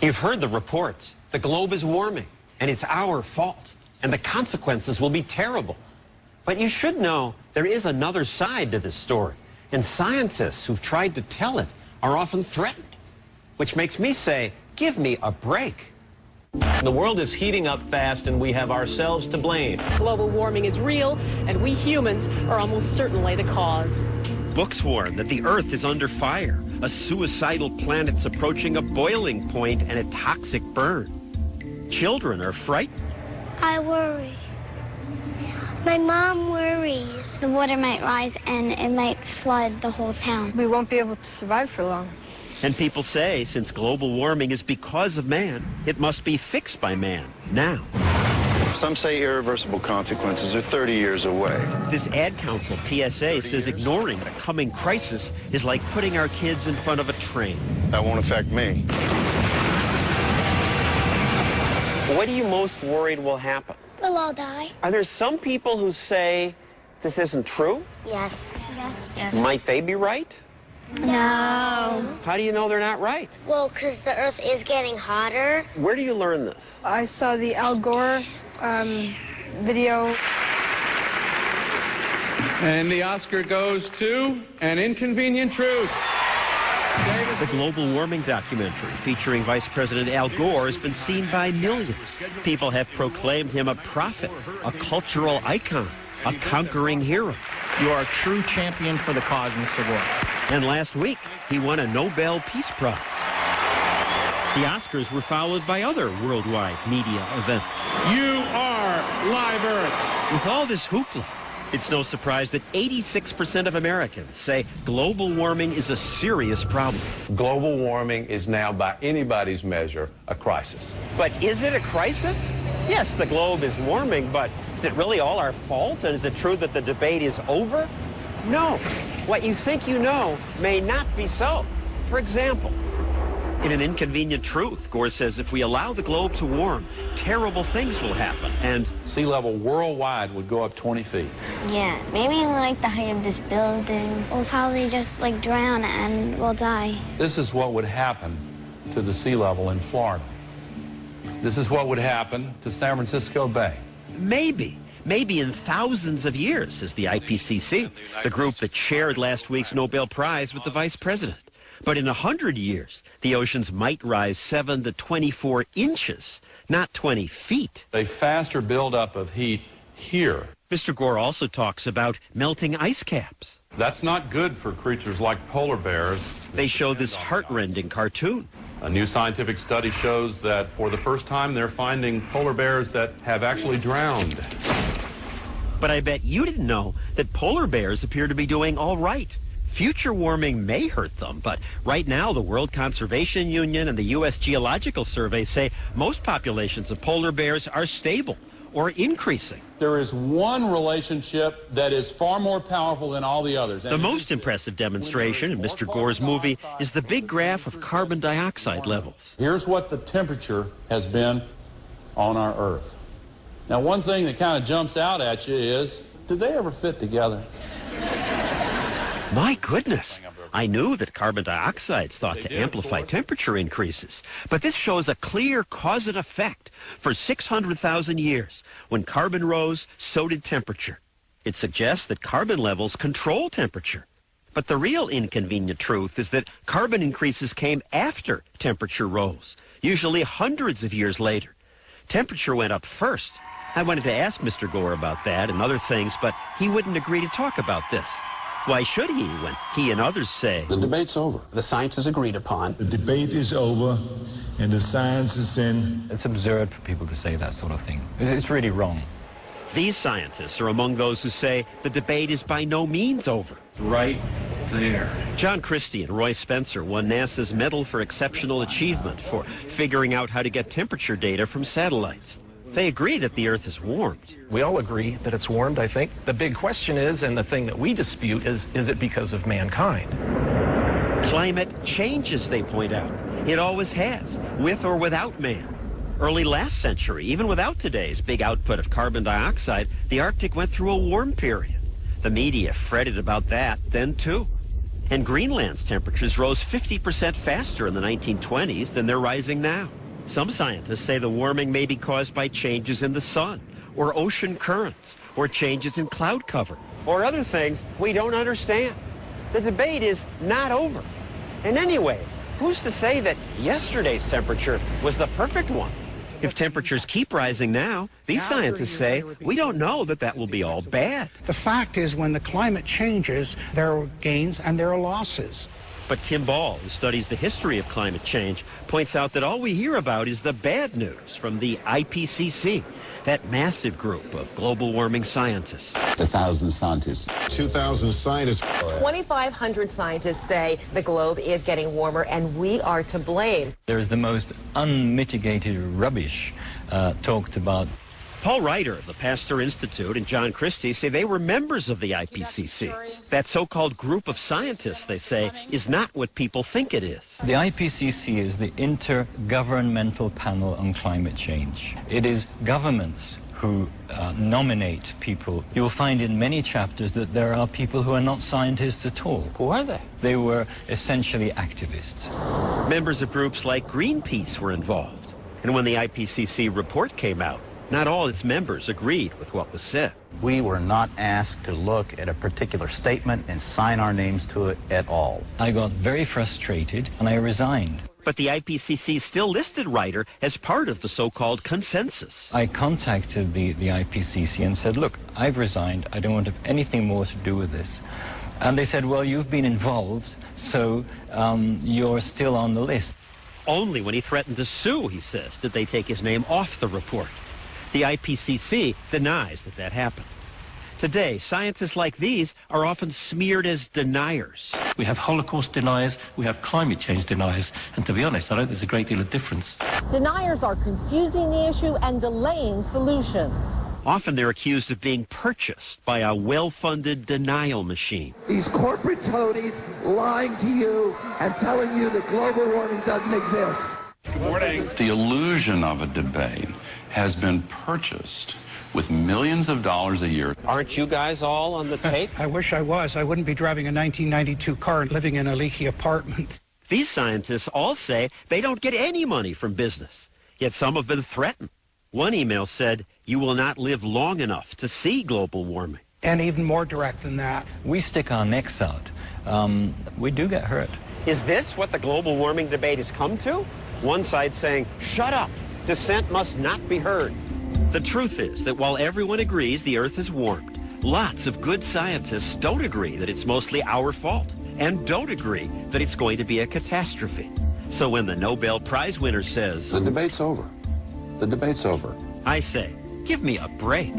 You've heard the reports. The globe is warming, and it's our fault, and the consequences will be terrible. But you should know there is another side to this story, and scientists who've tried to tell it are often threatened, which makes me say, give me a break. The world is heating up fast, and we have ourselves to blame. Global warming is real, and we humans are almost certainly the cause. Books warn that the Earth is under fire. A suicidal planet's approaching a boiling point and a toxic burn. Children are frightened. I worry. My mom worries. The water might rise and it might flood the whole town. We won't be able to survive for long. And people say, since global warming is because of man, it must be fixed by man, now. Some say irreversible consequences are 30 years away. This Ad Council PSA says ignoring the coming crisis is like putting our kids in front of a train. That won't affect me. What are you most worried will happen? We'll all die. Are there some people who say this isn't true? Yes. Yes. Might they be right? No. How do you know they're not right? Well, because the Earth is getting hotter. Where do you learn this? I saw the Al Gore video. And the Oscar goes to An Inconvenient Truth. The global warming documentary featuring Vice President Al Gore has been seen by millions. People have proclaimed him a prophet, a cultural icon, a conquering hero. You are a true champion for the cause, Mr. Gore. And last week, he won a Nobel Peace Prize. The Oscars were followed by other worldwide media events. You are Live Earth. With all this hoopla, it's no surprise that 86% of Americans say global warming is a serious problem. Global warming is now, by anybody's measure, a crisis. But is it a crisis? Yes, the globe is warming, but is it really all our fault? And is it true that the debate is over? No. What you think you know may not be so. For example, in An Inconvenient Truth, Gore says if we allow the globe to warm, terrible things will happen, and Sea level worldwide would go up 20 feet. Yeah, maybe like the height of this building. We'll probably just like drown and we'll die. This is what would happen to the sea level in Florida. This is what would happen to San Francisco Bay. maybe in thousands of years, says the IPCC, the group that shared last week's Nobel Prize with the Vice President. But in 100 years, the oceans might rise 7 to 24 inches, not 20 feet. A faster buildup of heat here. Mr. Gore also talks about melting ice caps. That's not good for creatures like polar bears. They show this heart-rending cartoon. A new scientific study shows that for the first time they're finding polar bears that have actually drowned. But I bet you didn't know that polar bears appear to be doing all right. Future warming may hurt them, but right now the World Conservation Union and the U.S. Geological Survey say most populations of polar bears are stable or increasing. There is one relationship that is far more powerful than all the others. The most impressive demonstration in Mr. Gore's movie is the big graph of carbon dioxide levels. Here's what the temperature has been on our Earth. Now, one thing that kind of jumps out at you is, did they ever fit together? My goodness, I knew that carbon dioxide is thought to amplify temperature increases, but this shows a clear cause and effect. For 600,000 years, when carbon rose, so did temperature. It suggests that carbon levels control temperature. But the real inconvenient truth is that carbon increases came after temperature rose, usually hundreds of years later. Temperature went up first. I wanted to ask Mr. Gore about that and other things, but he wouldn't agree to talk about this. Why should he when he and others say The debate's over. The science is agreed upon. The debate is over and the science is in. It's absurd for people to say that sort of thing. It's really wrong. these scientists are among those who say the debate is by no means over? Right there. John Christie and Roy Spencer won NASA's Medal for Exceptional Achievement for figuring out how to get temperature data from satellites. They agree that the Earth is warmed. We all agree that it's warmed, I think. The big question is, and the thing that we dispute is it because of mankind? Climate changes, they point out. It always has, with or without man. Early last century, even without today's big output of carbon dioxide, the Arctic went through a warm period. The media fretted about that then, too. And Greenland's temperatures rose 50% faster in the 1920s than they're rising now. Some scientists say the warming may be caused by changes in the sun, or ocean currents, or changes in cloud cover, or other things we don't understand. The debate is not over. And anyway, who's to say that yesterday's temperature was the perfect one? If temperatures keep rising now, these scientists say we don't know that that will be all bad. The fact is, when the climate changes, there are gains and there are losses. But Tim Ball, who studies the history of climate change, points out that all we hear about is the bad news from the IPCC, that massive group of global warming scientists. 1,000 scientists. 2,000 scientists. 2,500 scientists say the globe is getting warmer and we are to blame. There's the most unmitigated rubbish talked about. Paul Ryder of the Pasteur Institute and John Christie say they were members of the IPCC. That so-called group of scientists, they say, is not what people think it is. The IPCC is the Intergovernmental Panel on Climate Change. It is governments who nominate people. You'll find in many chapters that there are people who are not scientists at all. Who are they? They were essentially activists. Members of groups like Greenpeace were involved. And when the IPCC report came out, not all its members agreed with what was said. We were not asked to look at a particular statement and sign our names to it at all. I got very frustrated and I resigned. But the IPCC still listed Ryder as part of the so-called consensus. I contacted the IPCC and said, look, I've resigned. I don't want to have anything more to do with this. And they said, well, you've been involved, so you're still on the list. Only when he threatened to sue, he says, did they take his name off the report. The IPCC denies that that happened. Today, scientists like these are often smeared as deniers. We have Holocaust deniers, we have climate change deniers, and to be honest, I don't think there's a great deal of difference. Deniers are confusing the issue and delaying solutions. Often they're accused of being purchased by a well-funded denial machine. These corporate toadies lying to you and telling you that global warming doesn't exist. Good morning. The illusion of a debate has been purchased with millions of dollars a year. Aren't you guys all on the tape? I wish I was. I wouldn't be driving a 1992 car and living in a leaky apartment. These scientists all say they don't get any money from business, yet some have been threatened. One email said, you will not live long enough to see global warming. And even more direct than that. We stick our necks out. We do get hurt. Is this what the global warming debate has come to? One side saying, shut up, dissent must not be heard. The truth is that while everyone agrees the Earth is warmed, lots of good scientists don't agree that it's mostly our fault and don't agree that it's going to be a catastrophe. So when the Nobel Prize winner says, The debate's over. The debate's over. I say, give me a break.